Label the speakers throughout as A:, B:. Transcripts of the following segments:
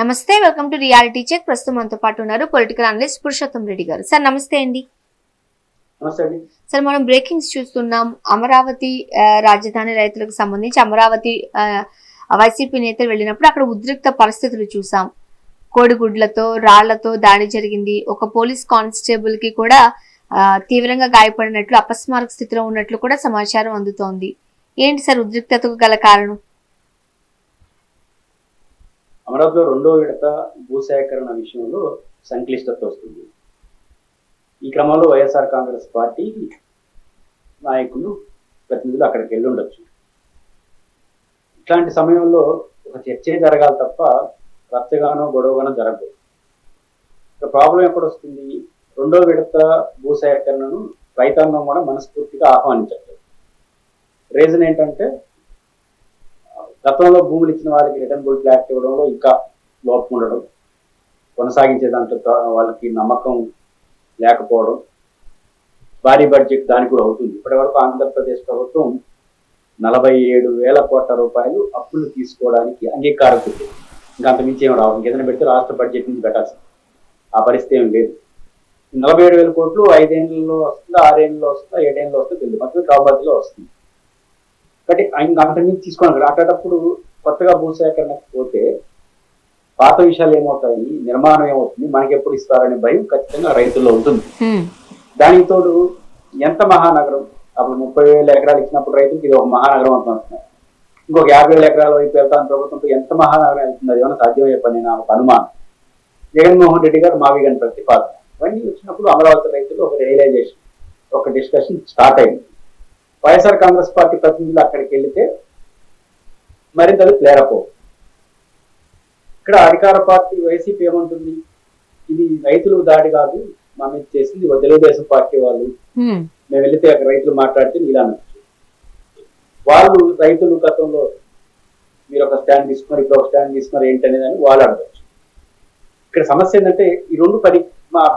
A: నమస్తే, welcome to reality check. ప్రస్తుతం మనతో పాటు ఉన్నారు పొలిటికల్ అనలిస్ట్ పురుషోత్తం రెడ్డి గారు. సార్ నమస్తే అండి. సార్ మనం బ్రేకింగ్స్ చూస్తున్నాం. అమరావతి రాజధాని రైతులకు సంబంధించి అమరావతి వైసీపీ నేతలు వెళ్ళినప్పుడు అక్కడ ఉద్రిక్త పరిస్థితులు చూసాం. కోడిగుడ్లతో రాళ్లతో దాడి జరిగింది. ఒక పోలీస్ కానిస్టేబుల్ కి కూడా తీవ్రంగా గాయపడినట్లు, అపస్మారక స్థితిలో ఉన్నట్లు కూడా సమాచారం అందుతోంది. ఏంటి సార్ ఉద్రిక్తతకు గల కారణం?
B: అమరావతిలో రెండో విడత భూసేకరణ విషయంలో సంక్లిష్టత వస్తుంది. ఈ క్రమంలో వైఎస్ఆర్ కాంగ్రెస్ పార్టీ నాయకులు, ప్రతినిధులు అక్కడికి వెళ్ళి ఉండొచ్చు. ఇట్లాంటి సమయంలో ఒక చర్చే జరగాలి తప్ప రచ్చగానో గొడవగానో జరగదు. ఇక ప్రాబ్లం ఎక్కడ వస్తుంది? రెండో విడత భూసేకరణను రైతాంగం కూడా మనస్ఫూర్తిగా ఆహ్వానించట్లేదు. రీజన్ ఏంటంటే గతంలో భూములు ఇచ్చిన వారికి రిటర్నబుల్ ఫ్లాట్ ఇవ్వడంలో ఇంకా లోపం ఉండడం, కొనసాగించే దాంట్లో వాళ్ళకి నమ్మకం లేకపోవడం, భారీ బడ్జెట్ దానికి కూడా అవుతుంది. ఇప్పటి వరకు ఆంధ్రప్రదేశ్ ప్రభుత్వం 47,000 కోట్ల రూపాయలు అప్పులు తీసుకోవడానికి అంగీకారం పెట్టింది. ఇంకా అంత మించి ఏం రావు. ఇంకేదైనా పెడితే రాష్ట్ర బడ్జెట్ నుంచి పెట్టాల్సింది. ఆ పరిస్థితి ఏం లేదు. 47,000 కోట్లు 5 ఏళ్ళలో వస్తుందా, 6 ఏళ్ళలో వస్తుందా, 7 ఏళ్ళలో వస్తుందో తెలియదు. మొత్తం కాబట్టిలో వస్తుంది. కాబట్టి ఇంకా అంతకుమించి తీసుకోవాలి. అట్టేటప్పుడు కొత్తగా భూసేకరణకు పోతే పాత విషయాలు ఏమవుతాయి, నిర్మాణం ఏమవుతుంది, మనకి ఎప్పుడు ఇస్తారనే భయం ఖచ్చితంగా రైతుల్లో ఉంటుంది. దానికి తోడు ఎంత మహానగరం, అప్పుడు 30,000 ఎకరాలు ఇచ్చినప్పుడు రైతులకు ఇది ఒక మహానగరం అంటున్నారు. ఇంకొక 50,000 ఎకరాల వైపు వెళ్తాను ప్రభుత్వంతో ఎంత మహానగరం వెళ్తుంది, అది ఏమైనా సాధ్యమయ్యే పని నా ఒక అనుమానం. జగన్మోహన్ రెడ్డి గారు మావిగని ప్రతిపాదన ఇవన్నీ వచ్చినప్పుడు అమరావతి రైతులు ఒక రియలైజేషన్, ఒక డిస్కషన్ స్టార్ట్ అయింది. వైఎస్ఆర్ కాంగ్రెస్ పార్టీ ప్రతినిధులు అక్కడికి వెళితే మరింత అది ప్లేరప్. ఇక్కడ అధికార పార్టీ వైసీపీ ఏమంటుంది, ఇది రైతులు దాడి కాదు, మా మీద చేసింది తెలుగుదేశం పార్టీ వాళ్ళు, మేము వెళితే అక్కడ రైతులు మాట్లాడితే ఇలా అనొచ్చు. వాళ్ళు రైతులు గతంలో మీరు ఒక స్టాండ్ తీసుకున్నారు, ఇప్పుడు ఒక స్టాండ్ తీసుకున్నారు ఏంటనేది అని వాళ్ళు అడగచ్చు. ఇక్కడ సమస్య ఏంటంటే ఈ రెండు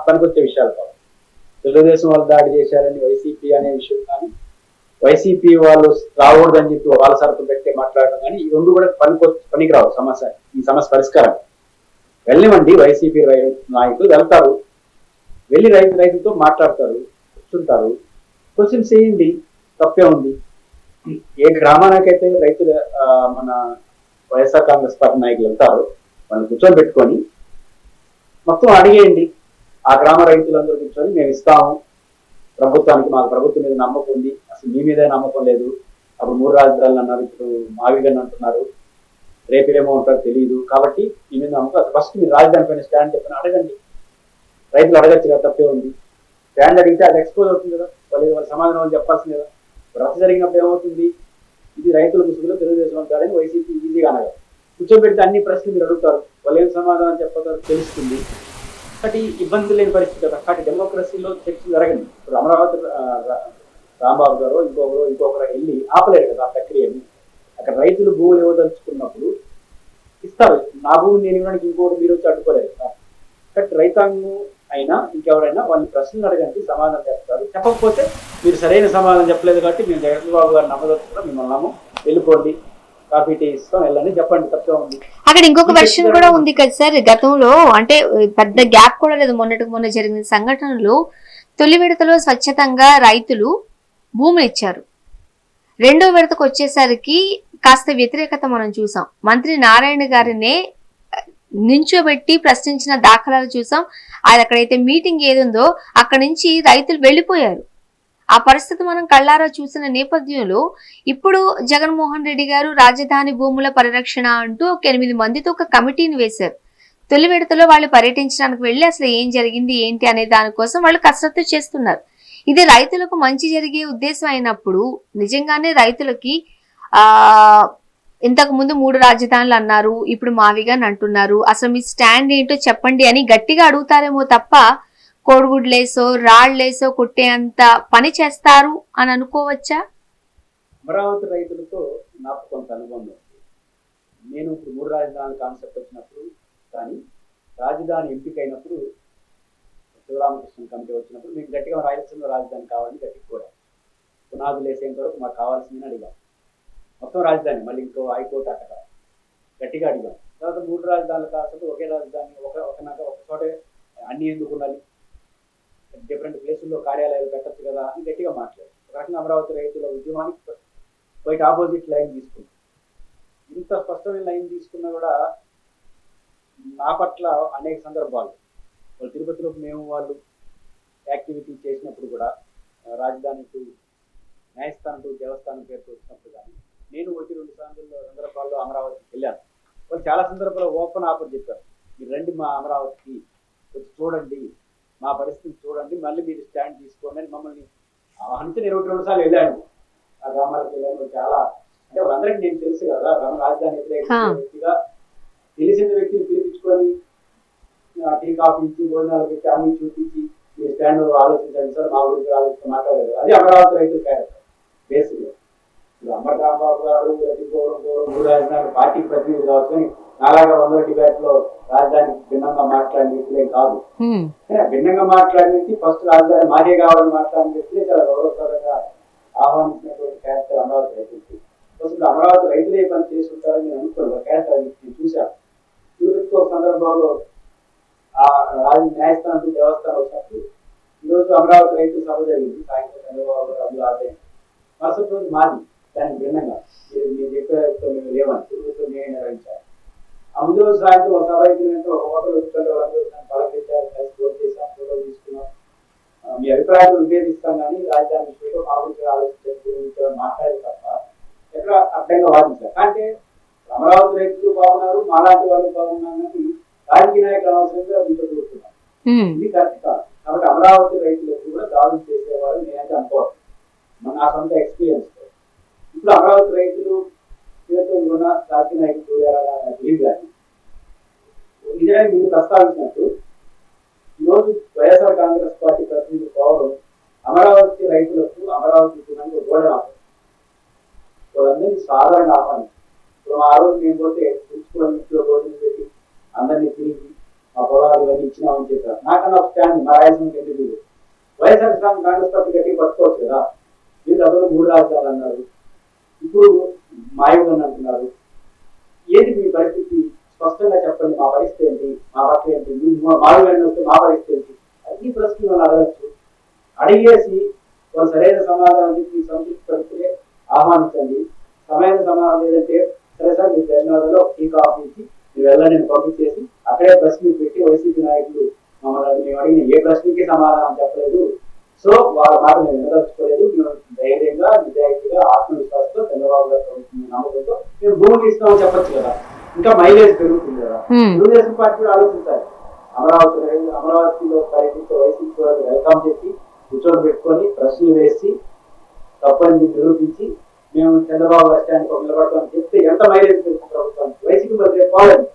B: పనికొచ్చే విషయాలు కాదు. తెలుగుదేశం వాళ్ళు దాడి చేశారని వైసీపీ అనే విషయం కానీ, వైసీపీ వాళ్ళు రాకూడదని చెప్పి వాళ్ళ సరఫరా పెట్టి మాట్లాడడం కానీ, ఈ రెండు కూడా పనికిరావు సమస్య. ఈ సమస్య పరిష్కారం వెళ్ళనివ్వండి. వైసీపీ నాయకులు వెళ్తారు, వెళ్ళి రైతులతో మాట్లాడతారు, కూర్చుంటారు, క్వశ్చన్స్ చేయండి, తప్పే ఉంది. ఏ గ్రామానికైతే రైతులు మన వైఎస్ఆర్ కాంగ్రెస్ పార్టీ నాయకులు వెళ్తారు, వాళ్ళని కూర్చొని పెట్టుకొని మొత్తం అడిగేయండి. ఆ గ్రామ రైతులందరూ కూర్చొని మేము ఇస్తాము ప్రభుత్వానికి, మాకు ప్రభుత్వం మీద నమ్మకం ఉంది, అసలు మీ మీదే నమ్మకం లేదు, అప్పుడు 3 రాజధానులు అన్నారు, ఇప్పుడు మావిగన్ అంటున్నారు, రేపేమో ఉంటారో తెలియదు, కాబట్టి మీ మీద నమ్మకం. అసలు ఫస్ట్ మీరు రాజధాని పైన స్టాండ్ చెప్పిన అడగండి. రైతులు అడగచ్చు కదా, తప్పే ఉంది. స్టాండ్ అడిగితే అది ఎక్స్పోజ్ అవుతుంది కదా, వాళ్ళ సమాధానం చెప్పాల్సింది కదా. రచ్చ జరిగినప్పుడు ఏమవుతుంది, ఇది రైతుల ముసుగులో తెలుగుదేశం అంటారని వైసీపీ ఈజీగా అనగా కూర్చోబెడితే అన్ని ప్రశ్నలు మీరు అడుగుతారు, వాళ్ళు ఏం సమాధానం చెప్పారో తెలుస్తుంది. కాబట్టి ఇబ్బంది లేని పరిస్థితి కదా. కాబట్టి డెమోక్రసీలో చర్చ జరగండి. ఇప్పుడు అమరావతి రాంబాబు గారు ఇంకొకరు వెళ్ళి ఆపలేరు కదా ఆ ప్రక్రియని. అక్కడ రైతులు భూములు ఇవ్వదలుచుకున్నప్పుడు ఇస్తారు. నా భూమిని నేను ఇవ్వడానికి ఇంకోటి మీరు వచ్చి అడ్డుకోలేరు కదా. కాబట్టి రైతాంగం అయినా ఇంకెవరైనా వాళ్ళని ప్రశ్నలు అడగండి, సమాధానం చెప్తారు. చెప్పకపోతే మీరు సరైన సమాధానం చెప్పలేదు కాబట్టి మేము జగన్బాబు గారు నమ్మదలుచుకున్నా, మిమ్మల్ని నమ్ము, వెళ్ళిపోండి, కాఫీ టీ ఇస్తాం, వెళ్ళండి, చెప్పండి, తప్పే ఉంది.
A: అక్కడ ఇంకొక వెర్షన్ కూడా ఉంది కదా సార్. గతంలో అంటే పెద్ద గ్యాప్ కూడా లేదు, మొన్న జరిగిన సంఘటనలు. తొలి విడతలో స్వచ్ఛతంగా రైతులు భూములు ఇచ్చారు. రెండో విడతకు వచ్చేసరికి కాస్త వ్యతిరేకత మనం చూసాం. మంత్రి నారాయణ గారినే నించోబెట్టి ప్రశ్నించిన దాఖలాలు చూసాం. అది అక్కడైతే మీటింగ్ ఏదుందో అక్కడి నుంచి రైతులు వెళ్లిపోయారు. ఆ పరిస్థితి మనం కళ్ళారా చూసిన నేపథ్యంలో ఇప్పుడు జగన్మోహన్ రెడ్డి గారు రాజధాని భూముల పరిరక్షణ అంటూ ఒక 8 మందితో ఒక కమిటీని వేశారు. తొలి విడతలో వాళ్ళు పర్యటించడానికి వెళ్లి అసలు ఏం జరిగింది ఏంటి అనే దానికోసం వాళ్ళు కసరత్తు చేస్తున్నారు. ఇది రైతులకు మంచి జరిగే ఉద్దేశం అయినప్పుడు నిజంగానే రైతులకి ఇంతకు ముందు 3 రాజధానులు అన్నారు, ఇప్పుడు మావిగన్ అంటున్నారు, అసలు మీ స్టాండ్ ఏంటో చెప్పండి అని గట్టిగా అడుగుతారేమో తప్ప కోడిగుడ్లేసో రాళ్లేసో కొట్టేంత పని చేస్తారు అని అనుకోవచ్చా?
B: అమరావతి రైతులతో నాకు కొంత అనుబంధం ఉంది. నేను ఇప్పుడు 3 రాజధానుల కాన్సెప్ట్ వచ్చినప్పుడు కానీ, రాజధాని ఎంపిక అయినప్పుడు, శివరామకృష్ణ కమిటీ వచ్చినప్పుడు మీకు గట్టిగా రాయలసీమ రాజధాని కావాలని గట్టిగా కూడా పునాదులు వేసేంత వరకు మాకు కావాల్సిందని అడిగాం. మొత్తం రాజధాని, మళ్ళీ ఇంకో హైకోర్టు అక్కడ గట్టిగా అడిగాం. తర్వాత 3 రాజధానులు కాకపోతే ఒకే రాజధాని ఒక చోటే అన్ని ఎందుకు ఉండాలి, డిఫరెంట్ ప్లేసుల్లో కార్యాలయాలు పెట్టచ్చు కదా అని గట్టిగా మాట్లాడారు. ఒక రకంగా అమరావతి రైతుల ఉద్యమానికి బయట ఆపోజిట్ లైన్ తీసుకుంది. ఇంత స్పష్టమైన లైన్ తీసుకున్నా కూడా నా పట్ల అనేక సందర్భాలు వాళ్ళు తిరుపతిలో మేము వాళ్ళు యాక్టివిటీ చేసినప్పుడు కూడా రాజధాని టు న్యాయస్థానం టు దేవస్థానం పేరుతో వచ్చినప్పుడు కానీ నేను 1-2 సందర్భాల్లో అమరావతికి వెళ్ళాను. వాళ్ళు చాలా సందర్భాల్లో ఓపెన్ ఆఫర్ చెప్పారు, మీరు రండి మా అమరావతికి వచ్చి చూడండి, మా పరిస్థితి చూడండి, మళ్ళీ మీరు స్టాండ్ తీసుకోండి అని మమ్మల్ని ఆహ్వానించి 22 సార్లు వెళ్ళాను. ఆ గ్రామాలకు వెళ్ళాను. చాలా అంటే వాళ్ళందరికీ నేను తెలుసు కదా, రాజధాని వ్యక్తిగా తెలిసిన వ్యక్తిని పిలిపించుకొని టీ కాఫీ ఇచ్చి భోజనాలు పెట్టి అన్ని చూపించి మీ స్టాండ్ ఆలోచించండి సార్, మా గురించి ఆలోచించి మాట్లాడలేదు. అది అమరావతి రైతుల క్యారెక్టర్ బేసిక్గా. ఇప్పుడు అంబటి రాంబాబు గారు మూడు రాజధాని పార్టీ ప్రతినిధి కావచ్చు, కానీ నాలాగా 100 డిబేట్లో రాజధాని భిన్నంగా మాట్లాడిన వ్యక్తులే కాదు. భిన్నంగా మాట్లాడిన వ్యక్తి ఫస్ట్ రాజధాని మాదే కావాలని మాట్లాడిన వ్యక్తులే చాలా గౌరవప్రదంగా ఆహ్వానించినటువంటి క్యారెక్టర్ అమరావతి రైతులకి. ఫస్ట్ అమరావతి రైతులే పని చేసుకుంటారని నేను అనుకోను. క్యారెక్టర్ అది నేను చూశాను. తిరుపతికి ఒక సందర్భంలో ఆ న్యాయస్థానం దేవస్థానం వచ్చినప్పుడు ఈరోజు అమరావతి రైతు సభ జరిగింది. సాయంత్రం చంద్రబాబు అందులో ఆదాయం మరుసటి రోజు మాది దానికి భిన్నంగా మీరు చెప్పే మేము లేవని తిరుగుతూ నేను నిర్వహించాను. ఆ ముందు రోజు సాయంత్రం ఒక సభ అయిపోయినంటే ఒక హోటల్ వచ్చుకుంటే వాళ్ళందరూ పలకరించారు, కలిసి ఫోన్ చేశాం, ఫోటోలు తీసుకున్నాం. మీ అభిప్రాయాలు విభేదిస్తాం కానీ రాజధాని విషయంలో మా గురించి ఆలోచించారు మాట్లాడే తప్ప ఎక్కడ అర్థంగా వాదించారు. అంటే అమరావతి రైతులు బాగున్నారు, మాలాంటి వాళ్ళు బాగున్నారని రాజకీయ నాయకులు అవసరంగా మీతో కూర్చున్నారు. ఇది కరెక్ట్ కాదు. కాబట్టి అమరావతి రైతులకు కూడా దాడులు చేసేవాళ్ళు నేనైతే అనుకోవాలి, నా సొంత ఎక్స్పీరియన్స్. ఇప్పుడు అమరావతి రైతులు ఉన్న రాజకీయ నాయకులు చూడాలని తెలియదు. కానీ నిజంగా మీరు ప్రస్తావించినట్టు ఈరోజు వైఎస్ఆర్ కాంగ్రెస్ పార్టీ ప్రతినిధి పోవడం అమరావతి రైతులకు అమరావతి ఉద్యమానికి గోడ ఆపం, వాళ్ళందరినీ సాధారణ ఆపాలి. ఇప్పుడు ఆ రోజు మేము పోతే పుచ్చుకొని ఇంట్లో భోజనం పెట్టి అందరినీ తిరిగి మా పొలాలు ఇవన్నీ ఇచ్చినామని చెప్పారు. నాకన్నా ఒక స్టాండ్ మా రాయలసీమకి ఎందుకు వైఎస్ఆర్ కాంగ్రెస్ పార్టీ గట్టి పట్టుకోవచ్చు కదా. మీరు అందరూ 3 రాజధానులు అన్నారు, ఇప్పుడు మాయమని అంటున్నారు. ఏంటి మీ పరిస్థితి స్పష్టంగా చెప్పండి, మా పరిస్థితి ఏంటి, మా పట్ల ఏంటి, మాయమని వస్తే మా పరిస్థితి ఏంటి, అన్ని ప్రశ్నలు అడగచ్చు. అడిగేసి వాళ్ళు సరైన సమాధానం చెప్పి సంతృప్తి పడితే ఆహ్వానించండి. సరైన సమాధానం లేదంటే సరే సార్ మీరు ధన్యవాదాలు టీ కాఫీ ఇచ్చి మీరు వెళ్ళని నేను పంపించేసి అక్కడే ప్రశ్న పెట్టి వైసీపీ నాయకులు మమ్మల్ని మేము అడిగిన ఏ ప్రశ్నకి సమాధానం చెప్పలేదు, సో వాళ్ళ మాట మేము వినదలుచుకోలేదు, మేము ధైర్యంగా నిజాయితీగా ఆత్మవిశ్వాసంతో చంద్రబాబు గారు ప్రభుత్వం నమ్మకంతో మేము భూములు ఇస్తామని చెప్పచ్చు కదా. ఇంకా మైలేజ్ పెరుగుతుంది కదా. తెలుగుదేశం పార్టీ కూడా ఆలోచించాలి. అమరావతిలో పర్యటించే వైసీపీ వాళ్ళకి వెల్కమ్ చెప్పి కూర్చొని పెట్టుకొని ప్రశ్నలు వేసి తప్పని నిరూపించి మేము చంద్రబాబు బస్ స్టాండ్ నిలబడతామని చెప్తే ఎంత మైలేజ్ పెరుగుతుంది ప్రభుత్వానికి. వైసీపీ మరి పోలేదు.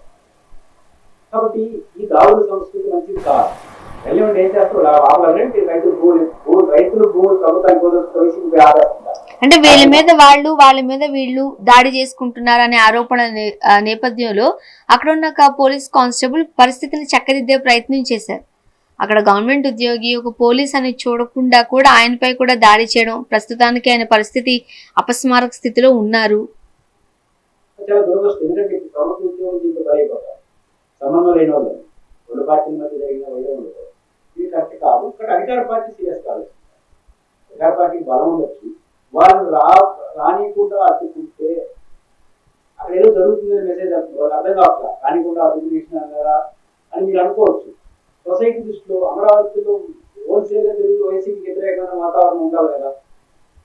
B: కాబట్టి ఈ దావుల సంస్కృతి మంచిది కాదు. ఎల్లుండి ఏం చేస్తారు ఆపాలంటే రైతులు భూములు ప్రభుత్వానికి వైసీపీ ఆధారిస్తారు.
A: అంటే వాళ్ళ మీద వీళ్ళు దాడి చేసుకుంటున్నారు అనే ఆరోపణ నేపథ్యంలో అక్కడ ఉన్న పోలీస్ కానిస్టేబుల్ పరిస్థితిని చక్కదిద్దే ప్రయత్నం చేశారు. అక్కడ గవర్నమెంట్ ఉద్యోగి ఒక పోలీస్ అని చూడకుండా కూడా ఆయనపై కూడా దాడి చేయడం, ప్రస్తుతానికి ఆయన పరిస్థితి అపస్మారక స్థితిలో ఉన్నారు.
B: చాలా దురదృష్టం. ఎందుకంటే ప్రభుత్వ ఉద్యోగం దీంతో బలైపోతారు. సంబంధం లేని వాళ్ళు 2 పార్టీల మధ్య జరిగిన వైద్యం ఉండదు. ఇది కరెక్ట్ కాదు. ఇక్కడ అధికార పార్టీ సీరియస్ కాదు. అధికార పార్టీకి బలం ఉండొచ్చు. వాళ్ళు రానికుండా అడ్డుకుంటే అక్కడ ఏదో జరుగుతుందని మెసేజ్ వాళ్ళకి అర్థం కావట్లా. రానికుండా అడ్డు చేసినారు కదా అని మీరు అనుకోవచ్చు. సొసైటీ దృష్టిలో అమరావతిలో హోల్సేల్గా తిరిగి వైసీపీకి వ్యతిరేకమైన వాతావరణం ఉండాలి కదా.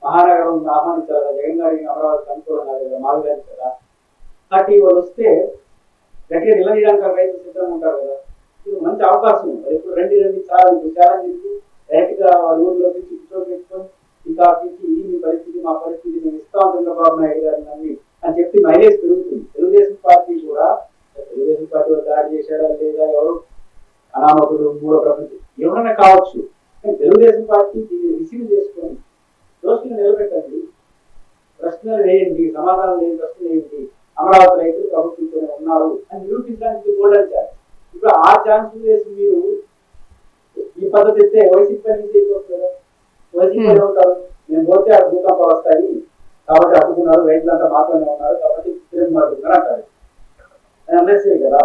B: మహానగరం ఆహ్వానించాలి కదా. జగన్ గారికి అమరావతికి అనుకూలం కాదు కదా, మావిగారు కదా. కాబట్టి వాళ్ళు వస్తే గట్టిగా నిలదీయడానికి రైతులు సిద్ధంగా ఉంటారు కదా. ఇది మంచి అవకాశం. ఎప్పుడు రండి ఛాలెంజ్ డైరెక్ట్ గా వాళ్ళ ఊర్లో నుంచి కూర్చోబెట్టుకొని ఇంకా ఇది మీ పరిస్థితి మా పరిస్థితి మేము ఇస్తాం చంద్రబాబు నాయుడు గారిని నమ్మి అని చెప్పి మైలేజ్ పెరుగుతుంది. తెలుగుదేశం పార్టీ వాళ్ళు దాడి చేశారా లేదా, ఎవరు అనామకులు మూల ప్రపంచం ఎవరైనా కావచ్చు, కానీ తెలుగుదేశం పార్టీ దీన్ని రిసీవ్ చేసుకొని దోషులు నిలబెట్టండి, ప్రశ్నలు వేయండి, సమాధానం లేని ప్రశ్నలు వేయండి. అమరావతి రైతులు ప్రభుత్వంతోనే ఉన్నారు అని నిరూపించడానికి గోల్డెన్ ఛాన్స్. ఇప్పుడు ఆ ఛాన్స్ వేసి మీరు ఈ పద్ధతి ఇస్తే వైసీపీ నుంచి అయిపోతుంది కదా. వైసీపీ ఉంటారు, మేము పోతే ఆ భూకంపాలు వస్తాయి కాబట్టి అడ్డుకున్నారు, రైతులంతా మాత్రమే ఉన్నారు కాబట్టి తిరిగి మారుతున్నారు అంటారు. అని అన్నసే కదా.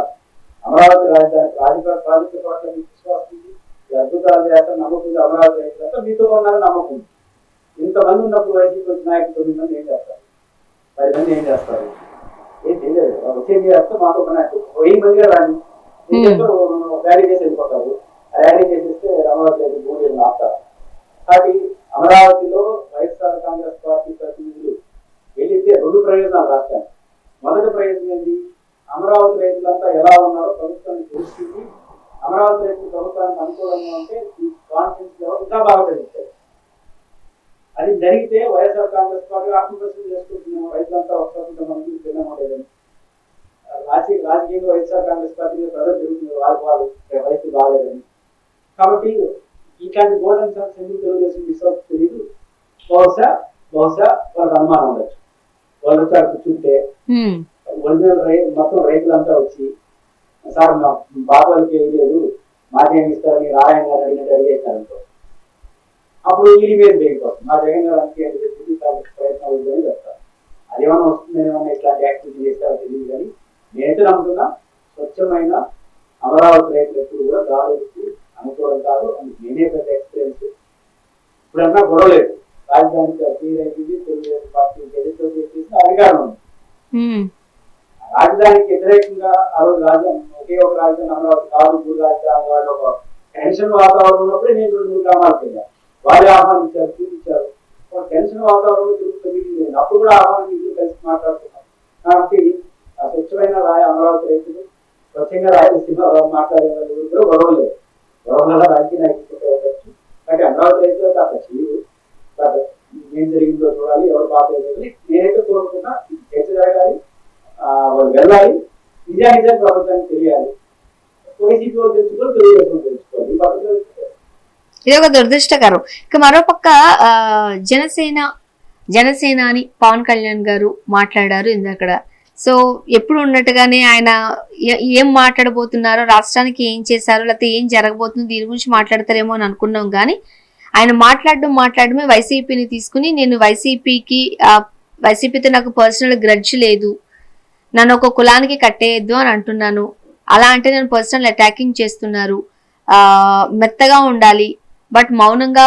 B: అమరావతి రాజధాని ప్రాజెక్టు పట్ల మీకు విశ్వాసం ఉంది, ఈ అద్భుతాలు చేస్తారు నమ్మకం ఉంది, అమరావతి రైతులంతా మీతో ఉన్నారని నమ్మకం ఉంది. ఇంతమంది ఉన్నప్పుడు వైసీపీ వచ్చిన నాయకులు 9 మంది ఏం చేస్తారు, 10 మంది ఏం చేస్తారు, ఏం తెలియదు కదా. వచ్చేది చేస్తే మాకు ఒక నాయకుడు 1000 మందిగా రాని ర్యాలీ చేసి వెళ్ళిపోతారు. ఆ ర్యాలీ చేసేస్తే అమరావతి రైతు భూములు ఆపుతారు. కాబట్టి అమరావతిలో వైఎస్ఆర్ కాంగ్రెస్ పార్టీ ప్రతినిధులు వెళితే 2 ప్రయోజనాలు రాష్ట్రానికి. మొదటి ప్రయోజనం ఏంటి, అమరావతి రైతులంతా ఎలా ఉన్నారో ప్రభుత్వాన్ని తెలుసుకుంది, అమరావతి రైతులు ప్రభుత్వానికి అనుకూలంగా ఉంటే ఈ కాన్ఫిడెన్స్ లెవెల్ ఇంకా బాగా పెరుగుతాయి. అది జరిగితే వైఎస్ఆర్ కాంగ్రెస్ పార్టీ ఆత్మప్రశ్న చేసుకుంటున్నాము, రైతులంతా ఒకసారి మంది తిన్నమోలేదని. రాజకీయంగా వైఎస్ఆర్ కాంగ్రెస్ పార్టీ మీద ప్రజలు జరుగుతుంది, వాళ్ళు వయసు బాగాలేదని. కాబట్టి ఇట్లాంటి గోల్డెన్ ఛాన్స్ ఎందుకు తెలుగుదేశం విశ్వాసం తెలియదు. బహుశా వాళ్ళకి అనుమానం ఉండొచ్చు. వాళ్ళు వచ్చి అక్కడ కూర్చుంటే ఒరిజినల్ మొత్తం రైతులంతా వచ్చి సార్ మా బాబాలకి ఏం లేదు మాకేమి ఇస్తారని నారాయణ గారు అడిగినట్టు అడిగేస్తారంటో అప్పుడు వీరి మీద పెరిగిపోతుంది. మా జగన్ గారు అందుకే ప్రయత్నాలు ఉందని చెప్తారు. అదేమన్నా వస్తుందని ఏమన్నా ఇట్లాంటి యాక్టివిటీ చేస్తారో తెలియదు. కానీ నేనైతే నమ్ముతున్నా స్వచ్ఛమైన అమరావతి రైతులు ఎప్పుడు కూడా దాడులకి అనుకూలం కాదు అని నేనే పెద్ద ఎక్స్పీరియన్స్. ఇప్పుడన్నా గొడవ లేదు, రాజధానికి క్లియర్ అయిపోయింది, తెలుగుదేశం పార్టీ ఎదుర్కొ చేసేసి అధికారం ఉంది. రాజధానికి వ్యతిరేకంగా ఆ రోజు రాజధాని ఒకే ఒక రాజధాని అమరావతి కాదు, 3 రాజధాని వాళ్ళు ఒక టెన్షన్ వాతావరణం ఉన్నప్పుడే నేను 2 గ్రామాలకు వెళ్ళాను. వాళ్ళు ఆహ్వానించారు, చూపించారు. ఒక టెన్షన్ వాతావరణంలో తిరుగుతుంది, అప్పుడు కూడా ఆహ్వానించి కలిసి మాట్లాడుతున్నాం. కాబట్టి ఆ స్వచ్ఛమైన అమరావతి రైతులు స్వచ్ఛంగా రాయలసీమ మాట్లాడే వాళ్ళు కూడా గొడవ లేదు. గొడవల రాజకీయ నాయకులు ఉండొచ్చు. కాబట్టి అమరావతి రైతులు అక్కడ చేయదు. ఏం జరిగిందో చూడాలి, ఎవరు బాధ నేనైతే కోరుకున్నా చర్చ జరగాలి, వాళ్ళు వెళ్ళాలి, నిజానిజాన్ని ప్రభుత్వానికి తెలియాలి. వైసీపీ వాళ్ళు తెలుసుకోవాలి, తెలుగుదేశం తెలుసుకోవాలి. ఈ పద్ధతిలో
A: ఇది ఒక దురదృష్టకరం. ఇక మరోపక్క జనసేన అని పవన్ కళ్యాణ్ గారు మాట్లాడారు ఇందక్కడ. సో ఎప్పుడు ఉన్నట్టుగానే ఆయన ఏం మాట్లాడబోతున్నారో, రాష్ట్రానికి ఏం చేశారో, లేకపోతే ఏం జరగబోతుందో దీని గురించి మాట్లాడతారేమో అని అనుకున్నాం. కానీ ఆయన మాట్లాడమే వైసీపీని తీసుకుని నేను వైసీపీతో నాకు పర్సనల్ గ్రడ్జ్ లేదు, నన్ను ఒక కులానికి కట్టేయద్దు అని అంటున్నాను, అలా అంటే నేను పర్సనల్ అటాకింగ్ చేస్తున్నారు, మెత్తగా ఉండాలి, బట్ మౌనంగా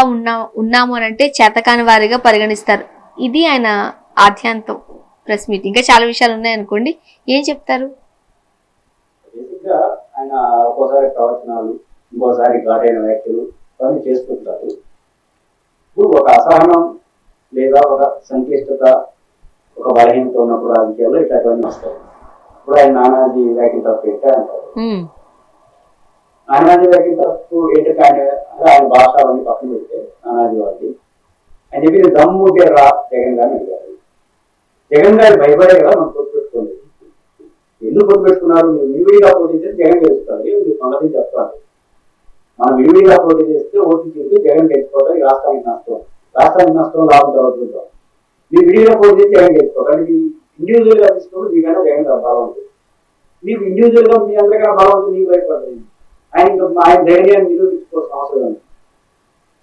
A: ఉన్నాము అని అంటే చేతకాని వారిగా పరిగణిస్తారు. ఇది ఆయన ఆద్యాంతం ప్రెస్ మీట్. ఇంకా చాలా విషయాలు ఉన్నాయనుకోండి, ఏం చెప్తారు?
B: ఆయన ఒక్కోసారి ప్రవచనాలు, ఇంకోసారి ఘాటైన వ్యాఖ్యలు అవన్నీ చేసుకుంటారు. ఇప్పుడు ఒక అసహనం లేదా ఒక సంక్లిష్టత, ఒక బలహీనత ఉన్నప్పుడు రాజకీయాల్లో ఇట్లాంటివన్నీ వస్తాయి. ఇప్పుడు ఆయన నానాజీ వ్యాఖ్యలు తప్పు పెట్టారంటారు. నానాజీ వ్యాఖ్యలు తప్పు ఏంటంటే ఆయన భాష అవన్నీ పక్కన పెడితే నానాజీ వాళ్ళకి ఆయన చెప్పి దమ్ము రా జగన్ గారిని అడిగారు. జగన్ గారు భయపడే కదా మనం పొత్తు పెట్టుకోండి. ఎందుకు పొత్తు పెట్టుకున్నారు? మీరు విడివిడిగా పోటీ చేస్తే జగన్ గెలుస్తారు, మీరు సంగతి చెప్తారు. మనం విడివిడిగా పోటీ చేస్తే ఓట్లు చేస్తే జగన్ గెలిచిపోతారు, ఈ రాష్ట్రానికి నష్టం లాభం జరుగుతుంటాం. మీరు విడివిడిగా పోటీ చేస్తే జగన్ గెలిచిపోతారు. అంటే ఇండివిజువల్ గా తీసుకున్నప్పుడు మీకైనా జగన్ గారు బలం ఉంటుంది. మీకు ఇండివిజువల్ గా మీ అందరికైనా బలం ఉంటుంది, మీకు భయపడుతుంది. ఆయన ధైర్యాన్ని నిరూపించుకోవాల్సిన అవసరం ఉంది.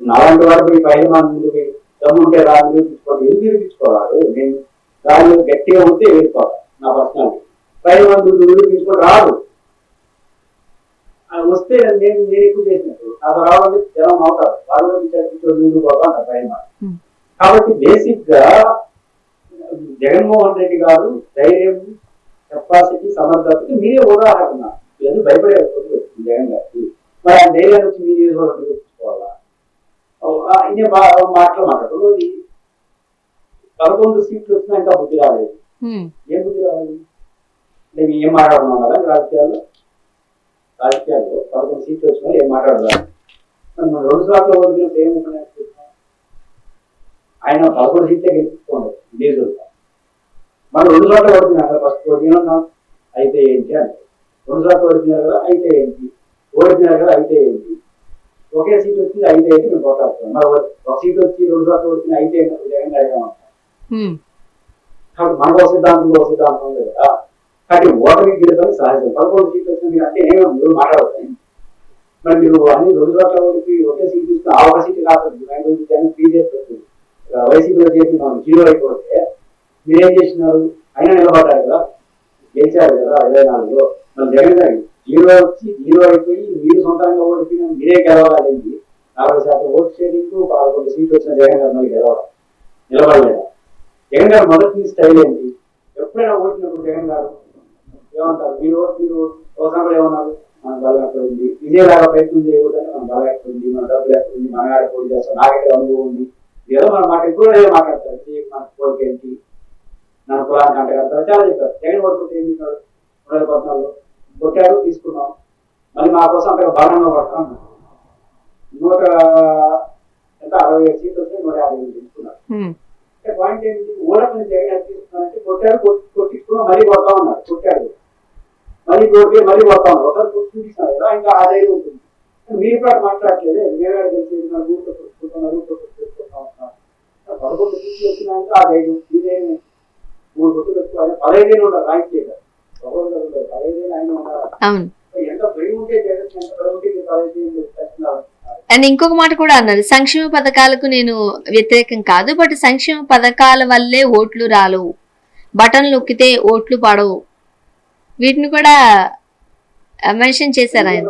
B: నాలాంటి వాడు మీ పైన ముందు దమ్ము ఉంటే రా నిరూపించుకోవాలి. ఎందుకు నిరూపించుకోవాలి? నేను దానిలో గట్టిగా ఉంటే వెళ్ళిపోవాలి. నా పర్సనాలిటీ పైన మంది నిరూపించుకొని రాదు. వస్తే నేను ఎక్కువ చేసినట్టు నాకు రావాలంటే జనం అవుతారు, వాళ్ళు ముందుకు పోతా పైన. కాబట్టి బేసిక్ గా జగన్మోహన్ రెడ్డి గారు ధైర్యం, కెపాసిటీ, సమర్థతకి మీరే ఉదాహరణ. ఇవన్నీ భయపడే జగన్ గారికి. మరి ఆ ధైర్యాన్ని వచ్చి మీరు నిరూపించుకోవాలా? ఇదే మాట్లాడటం 11 సీట్లు వచ్చినా ఇంకా బుద్ధి రాలేదు. ఏం బుద్ధి రావాలి? మేము ఏం మాట్లాడుతున్నాం కదా రాజకీయాల్లో 11 సీట్లు వచ్చినా ఏం మాట్లాడదాం? మనం 2 సార్లు ఓడిపోయినప్పుడు ఏముంటున్నాయి? ఆయన 11 సీట్లే గెలుచుకోండి డీజులుగా. మనం 2 సార్లు ఓడిపోయినాం కదా. ఫస్ట్ ఓడిపోయినా అయితే ఏంటి అంటే 2 సార్లు ఓడిపోయినారు కదా అయితే ఏంటి, ఓడిపోయినారు కదా అయితే ఏంటి, ఒకే సీట్ వచ్చింది అయితే ఏంటి మేము పోతాడుతున్నాం. మరి ఒక సీట్ వచ్చి 2 సార్లు ఓడిపోయిన అయితే ఏంటంటే జగన్ అడిగామంటాం. కాబట్టి మనకు ఒక సిద్ధాంతం లేదు కదా. కాబట్టి ఓటమి గెలుపని సహజం. 11 సీట్లు వచ్చింది అంటే ఏమో మాట్లాడతాయి. మరి మీరు అన్ని 2 సార్లు ఓడిపి ఒకే సీట్ తీసుకుని ఆ ఒక సీట్ కాదు జగన్ ఫ్రీ చేస్తుంది. వైసీపీలో చేసి మనం 0 అయిపోతే మీరేం చేసినారు? అయినా నిలబడ్డారు కదా. గెలిచారు కదా 24లో. మన జగన్ గారి 0 వచ్చి 0 అయిపోయి మీరు సొంతంగా ఓడిపోయిన మీరే గెలవాలండి. 40% ఓటు షేరింగ్ 11 సీట్లు వచ్చిన జగన్ గారు మళ్ళీ గెలవడం నిలబడలేదా? జగన్ గారు మొదటి స్టైల్ ఏంటి? ఎప్పుడైనా ఓడినప్పుడు జగన్ గారు ఏమంటారు? మీరు ఒకసారి ఏమన్నారు? మన బలం ఎక్కడ ఉంది, విజయలాగా ప్రయత్నం చేయకూడదని మన బలం ఎక్కడ ఉంది, మన డబ్బులు ఎక్కడ ఉంది, మన ఆడ పోటీ చేస్తాం, నాకెక్కడ అనుభవం ఉంది, ఏదో మన మాట ఎప్పుడు మాట్లాడతారు. మన కోరిక ఏంటి, నా కులానికి అంటగడతారు, చాలా చెప్పారు. జగన్ ఓడిపోతే ఏం చేశారు? 2014లో కొట్టారు, తీసుకున్నాం. మళ్ళీ మా కోసం అంతగా బలంగా పడతాం. 160 సీట్లు వస్తే 150 తీసుకున్నారు. అంటే పాయింట్ ఏంటి? ఓడని జగన్ తీసుకున్నారంటే కొట్టారు, కొట్టించుకున్నాం, మళ్ళీ కొడతా ఉన్నారు. కొట్టారు, మళ్ళీ కోటి, మళ్ళీ కొడతా ఉన్నారు. ఒకసారి చూపిస్తున్నారు కదా, ఇంకా ఆ ధైర్యం ఉంటుంది. మీరు ఇప్పుడు మాట్లాడట్లేదు, మేమే తెలిసి ఊరితో కొట్టుకుంటున్నారు, ఊరితో కొట్టుకుంటా ఉంటున్నారు. 11 సీట్లు వచ్చినాక ఆ ధైర్యం, ఈ ధైర్యం 3 కొట్టు పెట్టుకోవాలి. 15 ఉంటారు రాజకీయ 15 ఆయన ఉండాలి. ఎంత భయం ఉంటే జగన్, ఎంత భయం ఉంటే 15 ప్రశ్నలు.
A: అండ్ ఇంకొక మాట కూడా అన్నారు, సంక్షేమ పథకాలకు నేను వ్యతిరేకం కాదు, బట్ సంక్షేమ పథకాల వల్లే ఓట్లు రాలవు, బటన్ నొక్కితే ఓట్లు పడవు. వీటిని కూడా మెన్షన్ చేశారు ఆయన.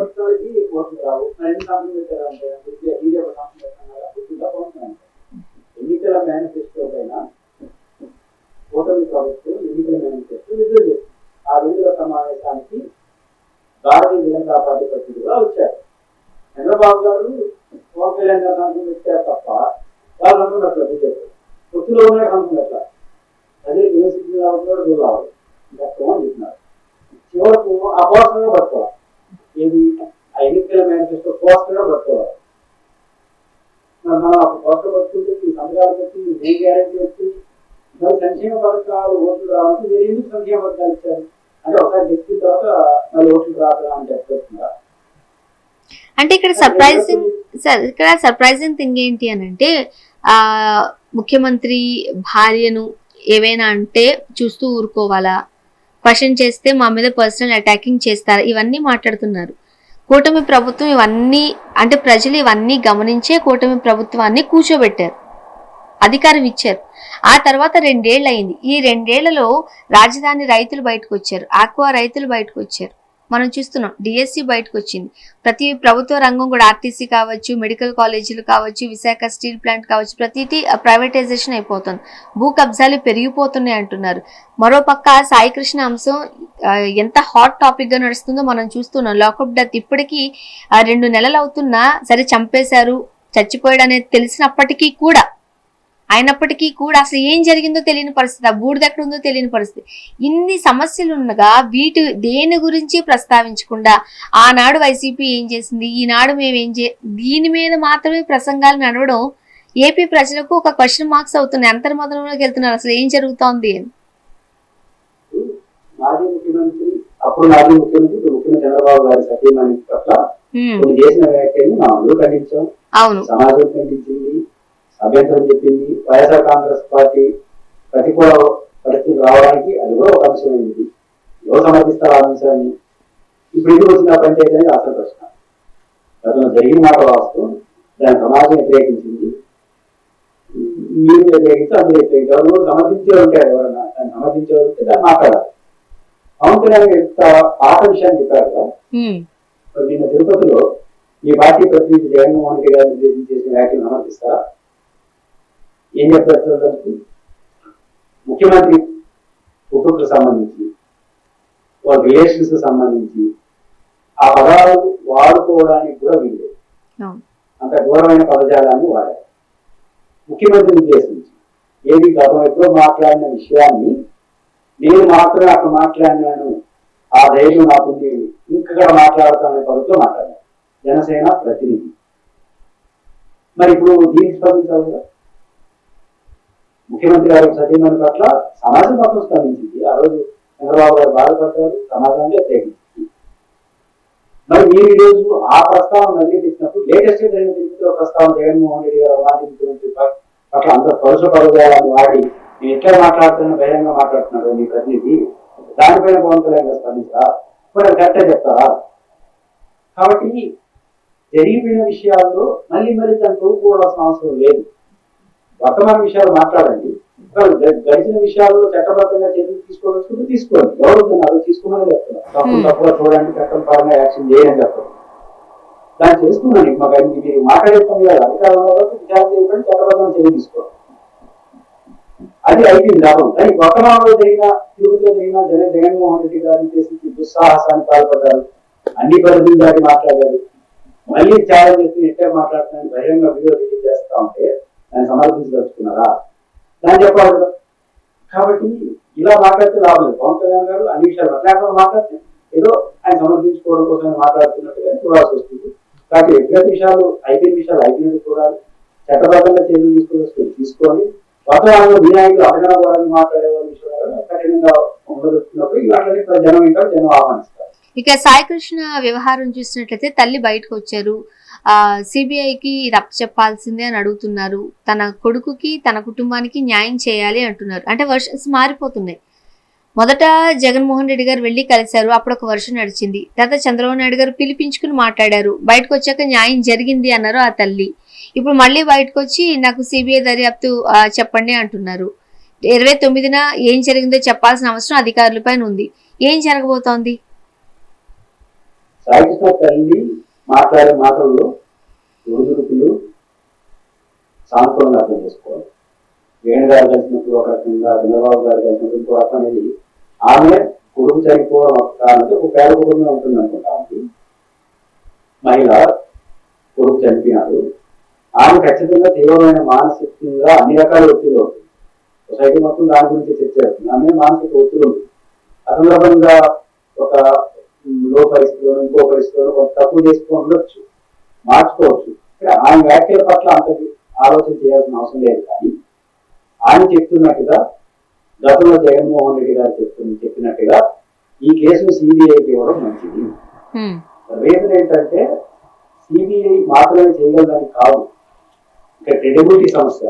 B: ఎన్నికల మేనిఫెస్టో పైన ఓటమి ప్రభుత్వం ఎన్నికల మేనిఫెస్టో విడుదల చేసింది. ఆ విడుదల సమావేశానికి భారతీయ జనతా పార్టీ ప్రతినిధులు కూడా వచ్చారు. చంద్రబాబు గారు పవన్ కళ్యాణ్ గారు అనుకున్నట్టు తప్ప వాళ్ళు అనుకున్నట్లు బీజేపీ పొత్తులో ఉన్న అనుకున్నట్ల అదే యూనివర్సిటీ రావాలి రావాలి అని చెప్పినారు. చివరకు ఆ పోస్టర్గా పట్టుకోవాలి. ఏది ఆ ఎన్నికల మేనిఫెస్టో పోస్టర్గా పట్టుకోవాలి. మనం ఆ పోస్టర్ పట్టుకుంటే ఈ సంతకాలు పెట్టి ఏ గ్యారెంటీ వచ్చి మరి సంక్షేమ పథకాలు ఓట్లు రావాలంటే మీరు ఎందుకు సంక్షేమ పథకాలు ఇచ్చారు అంటే ఒకసారి చెప్పిన తర్వాత మళ్ళీ ఓట్లు రావడం అని చెప్తున్నారు.
A: అంటే ఇక్కడ సర్ప్రైజింగ్ థింగ్ ఏంటి అని అంటే, ముఖ్యమంత్రి భార్యను ఏవైనా అంటే చూస్తూ ఊరుకోవాలా, క్వశ్చన్ చేస్తే మా మీద పర్సనల్ అటాకింగ్ చేస్తారా, ఇవన్నీ మాట్లాడుతున్నారు. కూటమి ప్రభుత్వం ఇవన్నీ అంటే ప్రజలు ఇవన్నీ గమనించే కూటమి ప్రభుత్వాన్ని కూర్చోబెట్టారు, అధికారం ఇచ్చారు. ఆ తర్వాత 2 ఏళ్ళు అయింది. ఈ 2 ఏళ్లలో రాజధాని రైతులు బయటకు వచ్చారు, ఆక్వా రైతులు బయటకు వచ్చారు, మనం చూస్తున్నాం. డిఎస్సి బయటకు వచ్చింది. ప్రతి ప్రభుత్వ రంగం కూడా ఆర్టీసీ కావచ్చు, మెడికల్ కాలేజీలు కావచ్చు, విశాఖ స్టీల్ ప్లాంట్ కావచ్చు, ప్రతిదీ ప్రైవేటైజేషన్ అయిపోతుంది. భూ కబ్జాలు పెరిగిపోతున్నాయి అంటున్నారు. మరోపక్క సాయి కృష్ణ అంశం ఎంత హాట్ టాపిక్ గా నడుస్తుందో మనం చూస్తున్నాం. లాకప్ డెత్ ఇప్పటికీ 2 నెలలు అవుతున్నా సరే చంపేశారు, చచ్చిపోయాడు అనేది తెలిసినప్పటికీ కూడా, అయినప్పటికీ కూడా అసలు ఏం జరిగిందో తెలియని పరిస్థితి, ఆ బూడిద ఎక్కడ ఉందో తెలియని పరిస్థితి. ఇన్ని సమస్యలు ఉండగా వీటి దేని గురించి ప్రస్తావించకుండా ఆనాడు వైసీపీ ఏం చేసింది, ఈనాడు మేమేం దీని మీద మాత్రమే ప్రసంగాలు నడవడం ఏపీ ప్రజలకు ఒక క్వశ్చన్ మార్క్స్ అవుతున్నాయి. అంతర్మతంలోకి వెళ్తున్నారు, అసలు ఏం జరుగుతోంది అని.
B: మాజీ ముఖ్యమంత్రి చంద్రబాబు గారి సత్యమణి పట్ల చేసిన వ్యాఖ్యలు మనం అందరూ ఖండించాం.
A: అవును,
B: సమాజం ఖండించింది, అభ్యంతరం చెప్పింది. వైఎస్ఆర్ కాంగ్రెస్ పార్టీ ప్రతికూల పరిస్థితి రావడానికి అది కూడా ఒక అంశమైంది. ఎవరు సమర్థిస్తారు ఆ అంశాన్ని? ఇప్పుడు ఎందుకు వచ్చిన పంచాయతీ అనేది అసలు ప్రశ్న. గతంలో జరిగిన మాట వాస్తవం, దాని సమాజం వ్యతిరేకించింది, మీరు వ్యతిరేకించి అందరూ వ్యతిరేకించి ఎవరు సమర్థించే ఉంటారు. ఎవరన్నా దాన్ని సమర్థించే ఉంటే దాన్ని మాట్లాడాలి. పవన్ కళ్యాణ్ ఎంత పాత విషయాన్ని చెప్పారు కదా. నిన్న తిరుపతిలో ఈ పార్టీ ప్రతినిధి జగన్మోహన్ రెడ్డి గారిని ఉద్దేశించి వ్యాఖ్యలు సమర్థిస్తారా? ఏం చెప్తారు? దానికి ముఖ్యమంత్రి కుటుంబకు సంబంధించి, వాళ్ళ రిలేషన్స్ సంబంధించి ఆ పదాలు వాడుకోవడానికి కూడా వీలు, అంత ఘోరమైన పదజాలాన్ని వాడారు. ముఖ్యమంత్రిని ఉద్దేశించి ఏది గతం ఎప్పుడో మాట్లాడిన విషయాన్ని నేను మాత్రమే అక్కడ మాట్లాడినాను, ఆ ధైర్యం నాకుంది, ఇంకా మాట్లాడతాననే పదవితో మాట్లాడాను జనసేన ప్రతినిధి. మరి ఇప్పుడు దీనికి స్పందించాలి కదా. ముఖ్యమంత్రి గారి సత్యమణి పట్ల సమాజం మొత్తం స్పందించింది. ఆ రోజు చంద్రబాబు గారు బాధపడతారు, సమాజాన్ని వ్యతిరేకించింది. మరి మీరు ఈరోజు ఆ ప్రస్తావన మళ్ళీ తెచ్చినప్పుడు లేటెస్ట్ ప్రస్తావన జగన్మోహన్ రెడ్డి గారు మాజీ ముఖ్యమంత్రి పట్ల అంత పరుష పదజాలను వాడి నేను ఎట్లా మాట్లాడుతున్నా బహిరంగ మాట్లాడుతున్నాడు మీ ప్రతినిధి, దానిపైన పవన్ కళ్యాణ్ స్పందించరా? ఇప్పుడు కరెక్టే చెప్తారా? కాబట్టి జరిగిపోయిన విషయాల్లో మళ్ళీ దాన్ని తోడుకోవాల్సిన అవసరం లేదు. వర్తమాన విషయాలు మాట్లాడండి. గడిచిన విషయాల్లో చట్టబద్ధంగా చర్యలు తీసుకోవాల్సుకుంటే తీసుకోండి. ఎవరు అది తీసుకున్నది చెప్తున్నారు. తప్పు తప్పుగా చూడండి, చట్టం పరంగా యాక్షన్ చేయాలని చెప్పండి. దాన్ని చేస్తున్నాను. మాకు మీరు మాట్లాడే పని కాదు. అధికారంలో విచారణ చేయకుండా చట్టబద్ధంగా చర్య తీసుకోవాలి. అది అయిపోయింది లాభం. కానీ వర్తమానంలో జరిగిన తిరుగులో జరిగిన జగన్మోహన్ రెడ్డి గారిని చేసి దుస్సాహసాన్ని పాల్పడ్డారు. అన్ని పరిధులు దాటి మాట్లాడారు. మళ్ళీ ఛాలెంజ్ చేసి ఎట్లా మాట్లాడుతున్నాను బహిరంగ వీడియో రిలీజ్ చేస్తా ఉంటే దాన్ని సమర్థించదలుచుకున్నారా? దాన్ని చెప్పాలి కదా. కాబట్టి ఇలా మాట్లాడితే లాభం లేదు. పవన్ కళ్యాణ్ గారు అన్ని విషయాలు అట్లా మాట్లాడితే ఏదో ఆయన సమర్థించుకోవడం కోసం మాట్లాడుతున్నట్టుగా చూడాల్సి వస్తుంది. కాబట్టి వ్యక్తిగత విషయాలు అయిపోయినట్టు చూడాలి. చట్టబద్ధంగా చర్యలు తీసుకొని వర్తమానంలో వినాయకులు అడగనవారని మాట్లాడే వాళ్ళ విషయాలు కఠినంగా ఉండదొచ్చినప్పుడు ఇలాంటి జనం వింటారు, జనం ఆహ్వానిస్తారు.
A: ఇక సాయి కృష్ణ వ్యవహారం చూసినట్లయితే తల్లి బయటకు వచ్చారు. సిబిఐకి చెప్పాల్సిందే అని అడుగుతున్నారు. తన కొడుకుకి తన కుటుంబానికి న్యాయం చేయాలి అంటున్నారు. అంటే వర్షన్స్ మారిపోతున్నాయి. మొదట జగన్మోహన్ రెడ్డి గారు వెళ్ళి కలిశారు. అప్పుడు ఒక వర్షం నడిచింది. తర్వాత చంద్రబాబు నాయుడు గారు పిలిపించుకుని మాట్లాడారు. బయటకు వచ్చాక న్యాయం జరిగింది అన్నారు ఆ తల్లి. ఇప్పుడు మళ్ళీ బయటకు వచ్చి నాకు సిబిఐ దర్యాప్తు చెప్పండి అంటున్నారు. 29న ఏం జరిగిందో చెప్పాల్సిన అవసరం అధికారులపైన ఉంది. ఏం జరగబోతోంది?
B: సాయికృష్ణ తల్లి మాట్లాడే మాటల్లో ఒడిదుడుకులు సానుకూలంగా అర్థం చేసుకోవాలి. వేణు గారు కలిసినప్పుడు ఒక రకంగా, చంద్రబాబు గారు కలిసినప్పుడు ఇంకో రకం అనేది ఆమె కొడుకు చనిపోవడం ఒక కారణంతో ఒక పేద కుటుంబం ఉంటుంది అనుకుంటానికి మహిళ కొడుకు చనిపోయినాడు. ఆమె ఖచ్చితంగా తీవ్రమైన మానసికంగా అన్ని రకాల ఒత్తిడి ఉంటుంది. సొసైటీ మొత్తం దాని గురించి చర్చ అవుతుంది. ఆమె మానసిక ఒత్తిడి ఉంటుంది. అసందర్భంగా ఒక లో పరిస్థితిలో ఇంకో పరిస్థితిలో కొంత తక్కువ చేసుకుని ఉండొచ్చు, మార్చుకోవచ్చు. ఆయన వ్యాఖ్యల పట్ల అంత ఆలోచన చేయాల్సిన అవసరం లేదు. కానీ ఆయన చెప్తున్నట్టుగా గతంలో జగన్మోహన్ రెడ్డి గారు చెప్పినట్టుగా ఈ కేసును సిబిఐకి ఇవ్వడం మంచిది. రీజన్ ఏంటంటే సిబిఐ మాత్రమే చేయగలదని కాదు, ఇంకా క్రెడిబిలిటీ సమస్య,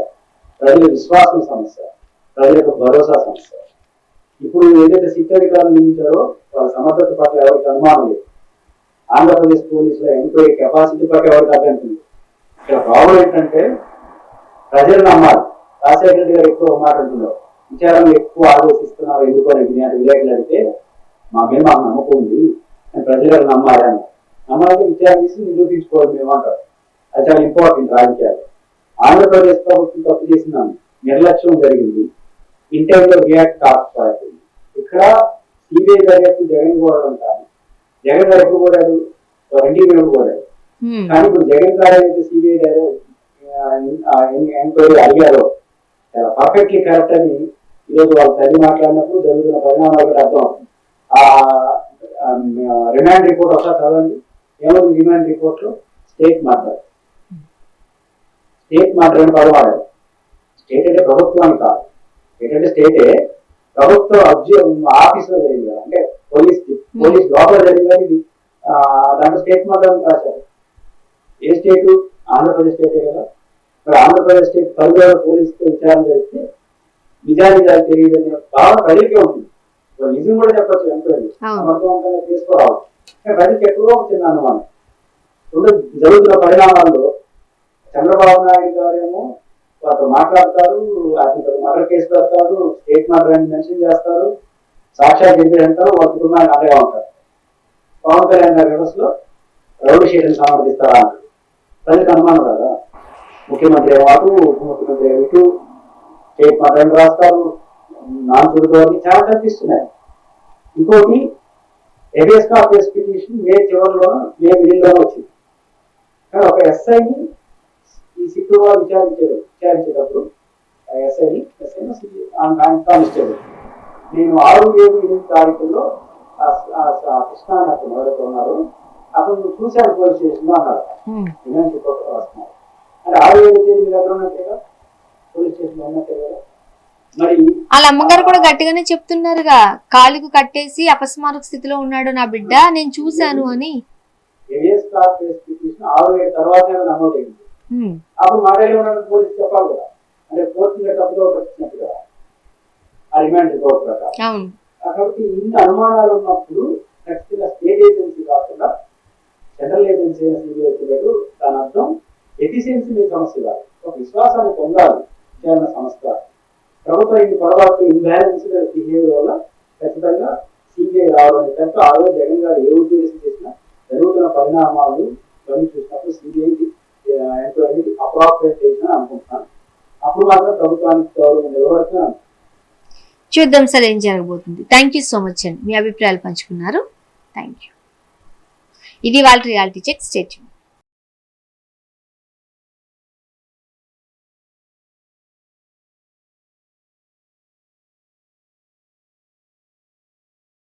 B: ప్రజల విశ్వాసం సమస్య, ప్రజలకు భరోసా సమస్య. ఇప్పుడు ఏదైతే సిట్ అధికారులు నియమించారో వాళ్ళ సమర్థత పట్ల ఎవరికి అనుమానం లేదు. ఆంధ్రప్రదేశ్ పోలీసుల ఎంక్వైరీ కెపాసిటీ పట్ల ఎవరికి అభ్యంతరం లేదు. ఇక్కడ ప్రాబ్లం ఏంటంటే ప్రజలు నమ్మాలి. రాజశేఖర రెడ్డి గారు ఎక్కువ మాట్లాడుతున్నారు, విచారణ ఎక్కువ ఆలోచిస్తున్నారు ఎందుకు అని విలేకరులు అడిగితే మా మీద మాకు నమ్మకం ఉంది, ప్రజలు నమ్మాలి అని. నమ్మాలంటే విచారణ చేసి నిరూపించుకోవాలి మేము అంటారు. అది చాలా ఇంపార్టెంట్ రాజకీయాలు. ఆంధ్రప్రదేశ్ ప్రభుత్వం తప్పు చేసిందని నిర్లక్ష్యం జరిగింది, ఇంటర్లో రియాక్ట్ కాకపోయింది. ఇక్కడ సిబిఐ దర్యాప్తు జగన్ కోరడం కానీ, జగన్ గారు ఎప్పుడు కోరాడు, రెడ్డి గారు కోరాడు. కానీ ఇప్పుడు జగన్ గారు అయితే సిబిఐ ఎంక్వైరీ అడిగారో చాలా పర్ఫెక్ట్లీ కరెక్ట్ అని ఈరోజు వాళ్ళ తల్లి మాట్లాడినప్పుడు జరుగుతున్న పరిణామాలు అర్థం అవుతుంది. రిమాండ్ రిపోర్ట్ ఒకసారి చదవండి. ఏమైంది రిమాండ్ రిపోర్ట్ లో? స్టేట్ మాట్లాడారు. స్టేట్ మాట్లాడిన పదవాడారు. స్టేట్ అంటే ప్రభుత్వానికి కాదు, ఏంటంటే స్టేటే ప్రభుత్వ ఆఫీస్ లో జరిగింది కదా, అంటే పోలీస్ లోపల జరిగిందని దాంట్లో స్టేట్ మాత్రం రాశారు. ఏ స్టేటు? ఆంధ్రప్రదేశ్ స్టేటే కదా. మరి ఆంధ్రప్రదేశ్ స్టేట్ పరిధిలో పోలీసుతో విచారణ జరిగితే నిజానిజాలు తెలియదని భావన ప్రజలకే ఉంటుంది. నిజం కూడా చెప్పచ్చు, ఎంక్వైరీ సమర్థవంతంగా చేసుకోరావచ్చు. ప్రజలకు ఎక్కడో ఒక చిన్న అనుమానం. రెండు జరుగుతున్న పరిణామాల్లో చంద్రబాబు నాయుడు గారేమో వాళ్ళతో మాట్లాడతారు, అతనితో మర్డర్ కేసు పెడతారు, స్టేట్ మర్డర్ మెన్షన్ చేస్తారు, సాక్షాత్ చెప్పి అంటారు, వాళ్ళ కుటుంబానికి అండగా ఉంటారు. పవన్ కళ్యాణ్ గారి వ్యవస్థలో రౌడీ షీట్ని సమర్థిస్తారా అంటారు. ప్రజలకు అనుమానం కదా. ముఖ్యమంత్రి ఏమాటు, ఉప ముఖ్యమంత్రి ఏమిటు, స్టేట్ మర్డర్ రాస్తారు, నాన్ చూడుకోవాలి, చాలా కనిపిస్తున్నాయి. ఇంకోటి హెబియస్ కార్పస్ పిటిషన్ మే చివరిలోనూ మే మిడిల్లోనూ వచ్చింది. కానీ ఒక ఎస్ఐని ఈ సిట్టు వారు విచారించేటప్పుడు ఎస్ఐని కానిస్టేబుల్ నేను 6-7-8 తారీఖుల్లో కృష్ణా అతను ఎవరైతే ఉన్నారో అతను చూశాడు పోలీస్ స్టేషన్ లో అన్నారు. రిమాండ్ రిపోర్ట్ రాస్తున్నారు అంటే 6-7 తేదీ మీ దగ్గర ఉన్నట్టే కదా, పోలీస్ స్టేషన్ లో ఉన్నట్టే కదా. మరి
A: వాళ్ళ అమ్మగారు కూడా గట్టిగానే చెప్తున్నారుగా, కాలుకు కట్టేసి అపస్మారక స్థితిలో ఉన్నాడు నా బిడ్డ, నేను చూశాను అని.
B: 6-7 తర్వాత నమోదైంది. అప్పుడు మాటలు ఉన్న పోలీసు చెప్పాలి కదా, అంటే కోర్టు తప్పుదో పట్టించినట్టు కదా ఆ రిమాండ్ రిపోర్ట్ ప్రకారం. కాబట్టి ఇన్ని అనుమానాలు ఉన్నప్పుడు ఖచ్చితంగా స్టేట్ ఏజెన్సీ కాకుండా సెంట్రల్ ఏజెన్సీ సిబిఐ దాని అర్థం ఎఫిషియన్సీ మీద సమస్య కాదు, ఒక విశ్వాసాన్ని పొందాలి. విచారణ సంస్థ ప్రభుత్వం ఈ పొరపాటు ఇంబ్యాలెన్స్ బిహేవియర్ వల్ల ఖచ్చితంగా సిబిఐ రావడం తప్ప ఆ రోజు జగన్ గారు ఏ ఉద్దేశం చేసినా జరుగుతున్న పరిణామాలు ఇవన్నీ చూసినప్పుడు సిబిఐ ఎంక్వైరీ అప్రాపరేట్ చేసిన అనుకుంటున్నాను. అప్పుడు మాత్రం ప్రభుత్వానికి గౌరవం నిలబడుతున్నాను.
A: చూద్దాం సార్ ఏం జరగబోతుంది. థ్యాంక్ యూ సో మచ్ అండి, మీ అభిప్రాయాలు పంచుకున్నారు. Thank you. ఇది వాళ్ళ రియాలిటీ చెక్. Stay tuned.